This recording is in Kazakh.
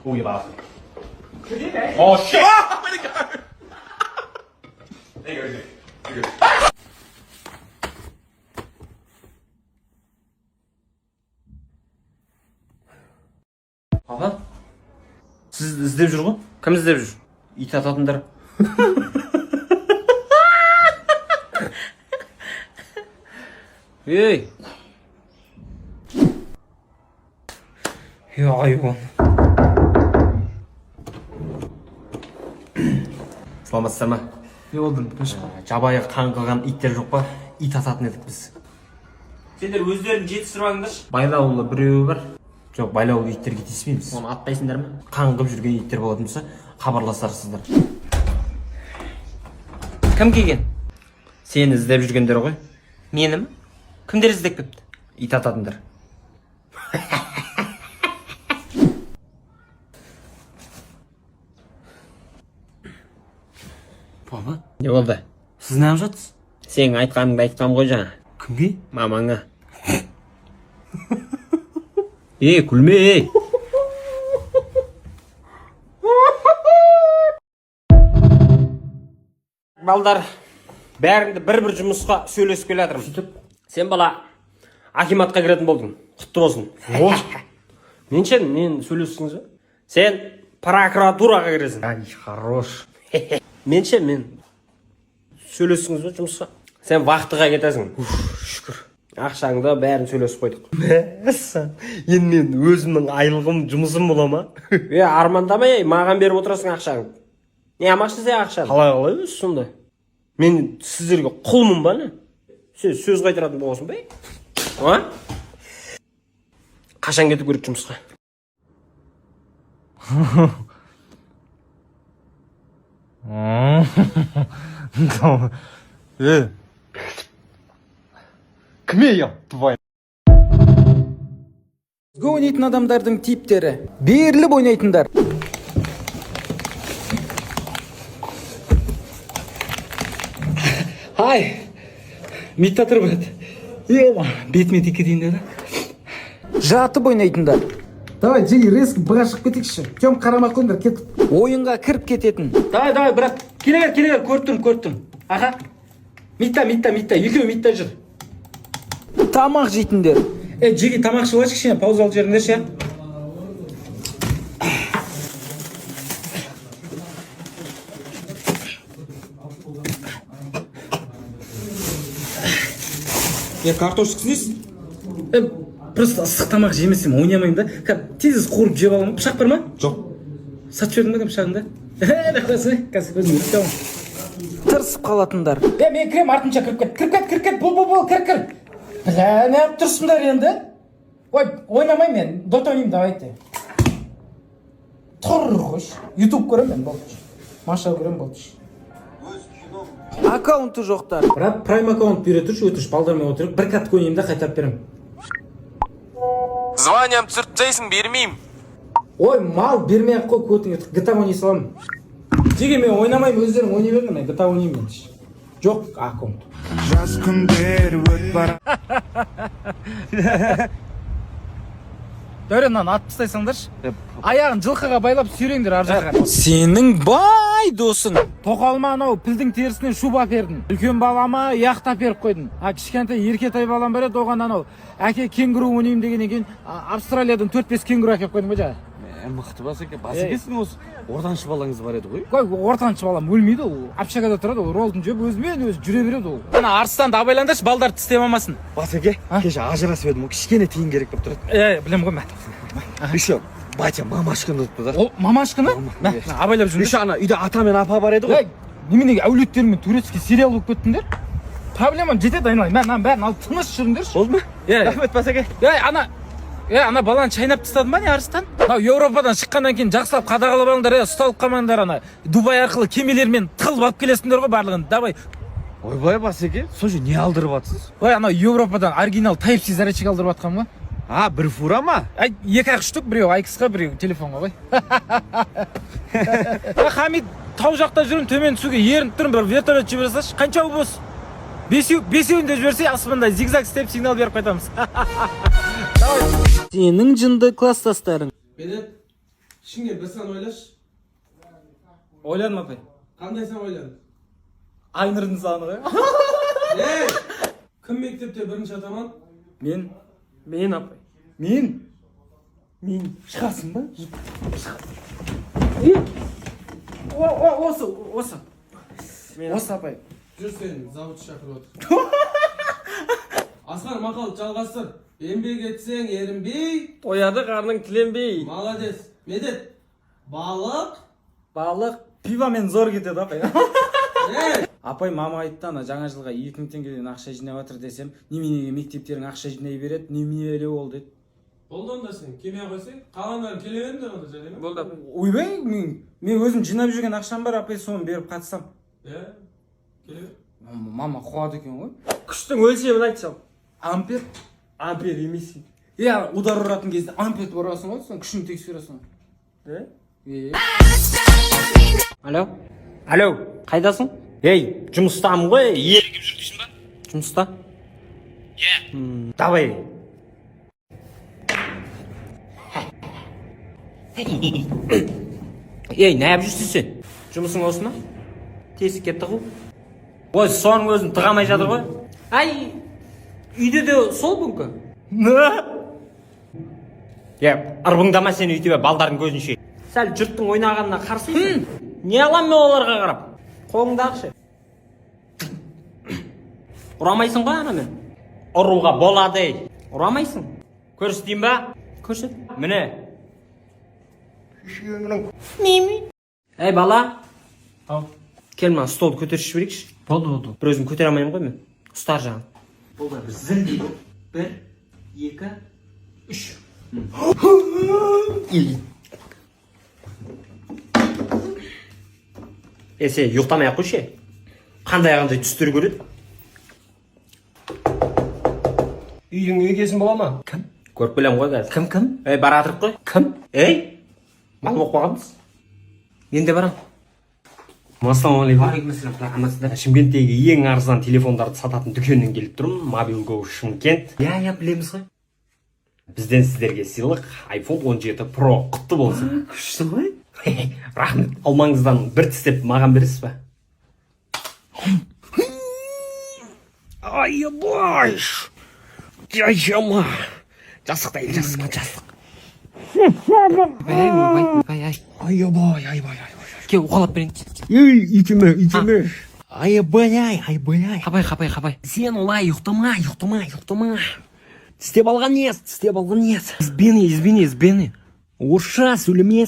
Oh, you bastard. Could you, mate? Oh, shit! Oh, where'd it go? There you go, there you go. Аға, сіз іздеп жүр ғой? Кім іздеп жүр? Ит ататындар. Ей! Айуан. Саламатсыздар ма? Не болдың? Жабайы қаңғыған иттер жоқ па? Ит ататын едік біз. Сендер өздерін жетістіріп Байлаулы біреуі бар. Жоқ, байлаулы иттерге тиіспейміз. Оны атпайсыңдар ма? Қаңғып жүрген иттер болатын болса, хабарласарсыздар. Кім келген? Сені іздеп жүргендер ғой. Мені ме? Кімдер іздеп кепті? Ит ататындар. Баба, Не болды? сіз не жатсыз? Сен айтқаныңды айтқам ғой жаңа. Кімге? Мамаңа. Күлме, ей! Балдар, бәріңді бір жұмысқа сөйлесіп келе жатырмын. Сен бала акиматқа кіретін болдың. Құтты болсын. Мен сөйлестіңіз ба? Сен прокуратураға кіресің. Ай, хорош. Мен сөйлестіңіз ба жұмысқа? Сен вақтыға кетесің. Шүкір. Ақшаңды бәрін сөйлесіп қойдық. Енді мен өзімнің айлығым, жұмысым бола ма? Армандама, маған беріп отырасың ақшаңды. Не амақшы сен ақшаны? Қалай өз сонда? Мен сіздерге құлмын ба не? Сөз қайтаратын боласың ба? Қашан кетіп көрек жұмысқа? Кім я, твой? Ойнайтын адамдардың типтері. Беріліп ойнайтындар. Ай, митта тұрып еді. Бетіме теке дейін деді. Жатып ойнайтындар. Давай, жей, резко бұғашық кетекші. Тем қарамақ қойындар, кетіп. Ойынға кіріп кететін. Давай, брат. Келегер, көрттім. Аға. Митта. Екеу митта жүр. Тамақ жейтіндер. Жеге тамақ шылаш кішіне, паузалы жеріңдер ше. Картошка снесің? Просто ыстық тамақ жемесем ойнамаймын да. Тез қуырып жеп аламын. Пышақ бар ма? Жоқ. Сатып жібердің ба пышағыңды? Қазір өзім өтіп. Тырысып қалатындар. Мен кірем, артынша кіріп кет. Бұл, кір. Бля, не алып тұрсыңдар енді? Ой, ойнамай мен. Дота ойнайым, давайте. Тұр қош. YouTube көрем мен, болды. Маша көрем, болды. Аккаунты жоқтар. Брат, прайм аккаунт бере тұршы, өтіріш балдармен отырып, бір катка ойнайым да қайтап берем. Званиям түсіртсейсің, бермеймін. Ой, мал, бермей-ақ қой көтіңе. GTA ойнай саламын. Жеге мен ойнамайым, өздерің ойнай бердің, мен GTA ойнайым. Жоқ аккаунт. Жас күндер өт бара. Дөреннан ат тастайсаңдаршы. Аяғын жылқыға байлап сүйреңдер ар жаққа. Сенің бай досың. Тоқалма анау пілдің терісінен шуба бердің. Үлкен балама яқтап беріп қойдың. Кішкентай еркетай балам бар еді, оған анау әке кенгуру ойнайым дегеннен кейін Австралиядан 4-5 кенгуру әкеп қойдың ба жаңа? Мықты басеке, басекесің осы. Ортаншы балаңыз бар еді ғой? Ортаншы балам өлмейді, ол общагада тұрады, ол роллдың жеп өзімен өзі жүре береді ол. Ана арыстанды абайландыршы, балдар тістеп алмасын. Басеке, кеше ажырасып едім, кішкене тиын керек болып тұрады. Білем ғой, Еще батя мамашканы ұтты да. Ол мамашканы? Абайлап жүріңдер. Еще ана үйде ата мен апа бар еді ғой. Неменеге әулеттермен турецкий сериал болып кеттіңдер? Проблемам жетеді айналайын. Мен бәрін алып тыныш жүріңдерші. Болды ма? Рахмет басеке. Ана баланы шайнап тастадың ба не арыстан? Еуропадан шыққаннан кейін жақсылап қадағалап алыңдар, ұсталып қалмаңдар. Ана Дубай арқылы кемелермен тығылып алып келесіңдер ғой барлығын. Давай. Ойбай басеке, сонша не алдырып атсыз? Ана Еуропадан оригинал Type-C зарядчик алдырып атқан ба? Бір фура ма? 2-ақ штук, біреу айкысқа, біреу телефонға ғой. Хамид, тау жақта жүрін, төмен түсуге ерініп тұрын, бір вертолет жібере салшы. Қанша бос? Бесеуін де жіберсе, аспанда зигзаг істеп сигнал беріп қайтамыз. Сенің жынды класстастарың. ішіңе бір сан ойлашы. Ойладым апай. Қандай сан ойладың? Айнұрдың саны ғой. Кім мектепте бірінші атаман? Мен. Мен апай. Мен. Шығасың ба? Осы. Осы апай. Жүр сен, завод шақырып отыр. Асқар, мақал жалғастыр. Еңбек етсең ерінбей. Тояды қарның тіленбей. Молодец. Медет. Балық. Пивамен зор кетеді апай. Ей! Апай мама айтты ана жаңа жылға 2000 теңгеден ақша жинап жатыр десем, неменеге мектептерің ақша жинай береді, неменелеу ол деді. Болды онда сен, келмей қойсаң, қалғандарын келе беріңдер онда жарай ма? Болды апай. Ойбай, мен өзім жинап жүрген ақшам бар, апай соны беріп қатысам. Келе бер. Мама қуады екен ғой. Күштің өлшемін айтсам. Ампер емес. Иә, удар ұратын кезде ампер ұрасың ғой, сен күшін тексересің. Алло, қайдасың? Ей, жұмыстамын ғой, ерігіп жүр дейсің ба? Жұмыста? Давай. Ей, не жүрсің сен? Жұмысың осы ма? Тесікке тығу. Ой, соның өзін тығамай жатыр ғой. Ай, үйде де сол бүңкі. Ырбыңдама сен өйтіп балдардың көзінше. Сәл жұрттың ойнағанына қарсысың. Не алам мен оларға қарап? Қолыңда ақша. Ұрамайсың ғой анамен? Ұруға болады. Ұрамайсың. Көрсетейін ба? Көрсет. Міне. Ей бала. Кел маған столды көтеріп жіберейікші. Болды. Бір өзім көтере алмаймын ғой мен. Ұстар жағын. Болды, бір зіл дейді. 1, 2, 3. Сен ұйықтамай ақ қойшы. Қандай түстер көреді? Үйдің егесін бола ма? Кім? Көріп білем ғой қазір. Кім? Ей, баратырық қой. Кім? Ей, мал боқ бағамыз. Мен де барам. Ассалаумағалейкум. Шымкенттегі ең арзан телефондарды сататын дүкеннен келіп тұрмын. Мобилго Шымкент. Я білеміз ғой. Бізден сіздерге сыйлық iPhone 17 Pro құтты болсын. Күшті ғой? Рахмет. Алмаңыздан бір тістеп маған бересіз ба? Ай-бай! Жайжама! Жасықтай, жасық. Ай-бай. Ке, уқалап берейін. Ей, итеме. Ай-бай. Қапай. Сен олай, ұйықтама. Тістеп алған ес. Избені. Орысша сөйлеме.